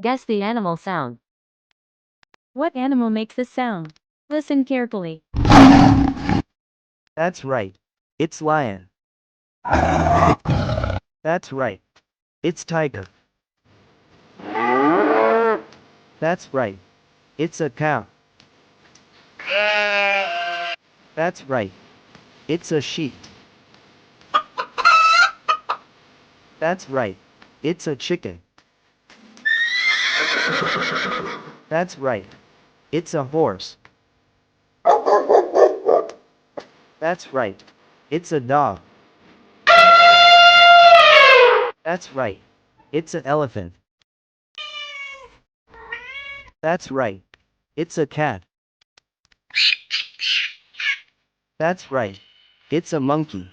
Guess the animal sound. What animal makes this sound? Listen carefully. That's right. It's lion. That's right. It's tiger. That's right. It's a cow. That's right. It's a sheep. That's right. It's a chicken. That's right. It's a horse. That's right. It's a dog. That's right. It's an elephant. That's right. It's a cat. That's right. It's a monkey.